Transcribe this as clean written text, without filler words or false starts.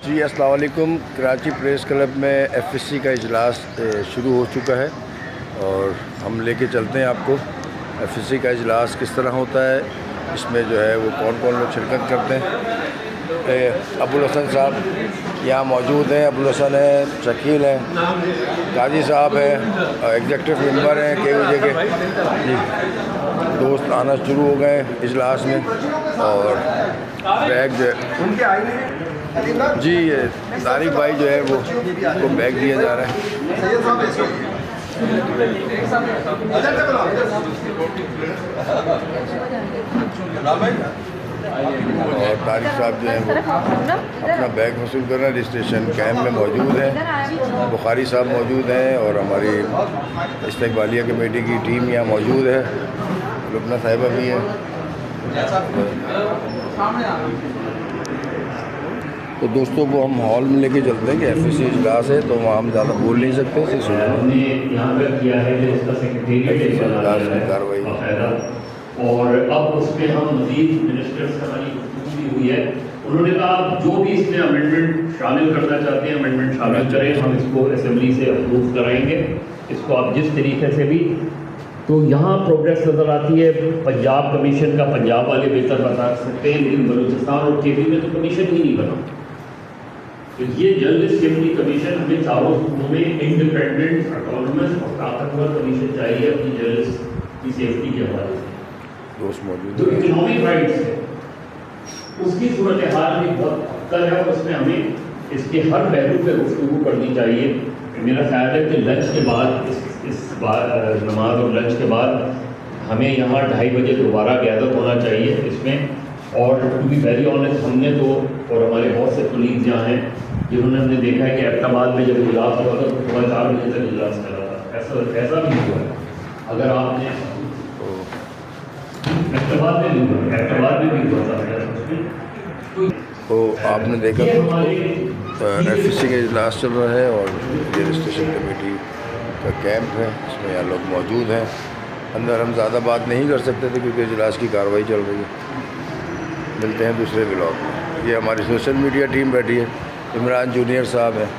جی السلام علیکم۔ Karachi press club میں ایف ایس سی کا اجلاس شروع ہو چکا ہے اور ہم لے کے چلتے ہیں آپ کو ایف ایس سی کا اجلاس کس طرح ہوتا ہے، اس میں جو ہے وہ کون کون لوگ شرکت کرتے ہیں۔ ابوالحسن صاحب یہاں موجود ہیں، ابوالحسن ہیں، شکیل ہیں، قاضی صاحب ہیں، ایگزیکٹو ممبر ہیں KUJ کے۔ جی دوست آنا شروع ہو گئے اجلاس میں اور بیگ جو ہے جی طارق بھائی جو ہے وہ کو بیگ دیا جا رہا ہے۔ اور طارق صاحب جو ہیں وہ اپنا بیگ وصول کر رہے ہیں، رجسٹریشن کیمپ میں موجود ہیں۔ بخاری صاحب موجود ہیں اور ہماری استقبالیہ کمیٹی کی ٹیم یہاں موجود ہے، لبنہ صاحبہ بھی ہیں۔ تو دوستوں کو ہم ہال میں لے کے چلتے ہیں کہ ایف ایس سی اجلاس ہے تو وہاں ہم زیادہ بول نہیں سکتے، اجلاس کی کاروائی اور اب اس میں ہم مزید منسٹر سے ہماری گفتگو بھی ہوئی ہے۔ انہوں نے کہا آپ جو بھی اس میں امینڈمنٹ شامل کرنا چاہتے ہیں امینڈمنٹ شامل کریں، ہم اس کو اسمبلی سے اپروو کرائیں گے اس کو آپ جس طریقے سے بھی۔ تو یہاں پروگریس نظر آتی ہے۔ پنجاب کمیشن کا پنجاب والے بہتر بتا سکتے ہیں، لیکن بلوچستان اور KP میں تو کمیشن ہی نہیں بنا۔ تو یہ جنرل اسمبلی کمیشن ہمیں چاروں صوبوں میں انڈیپینڈنٹ اٹانومس اور طاقتور کمیشن چاہیے اپنی جرنلسٹ کی سیفٹی کے حوالے سے۔ دوست موجود جو اکنامک رائٹس ہے اس کی صورتحال بھی بہت ابتر ہے اور اس میں ہمیں اس کے ہر پہلو پہ گفتگو کرنی چاہیے۔ میرا خیال ہے کہ لنچ کے بعد اس نماز اور لنچ کے بعد ہمیں یہاں 2:30 بجے دوبارہ گیدر ہونا چاہیے اس میں۔ اور ٹو بی ویری آنیسٹ ہم نے تو اور ہمارے بہت سے کولیگز یہاں ہیں جنہوں نے ہم نے دیکھا ہے کہ ایبٹآباد میں جب اجلاس ہوا تھا تو 4 بجے تک اجلاس کر رہا تھا، ایسا بھی ہوا ہے۔ اگر آپ نے ایبٹآباد میں بھی ہوا، ایبٹآباد میں بھی ہوا تھا تو آپ نے دیکھا ایف ایس سی کا اجلاس چل رہا ہے اور یہ رجسٹریشن کمیٹی کا کیمپ ہے، اس میں یہاں لوگ موجود ہیں۔ اندر ہم زیادہ بات نہیں کر سکتے تھے کیونکہ اجلاس کی کارروائی چل رہی ہے۔ ملتے ہیں دوسرے بلاگ میں۔ یہ ہماری سوشل میڈیا ٹیم بیٹھی ہے، عمران جونیئر صاحب ہیں۔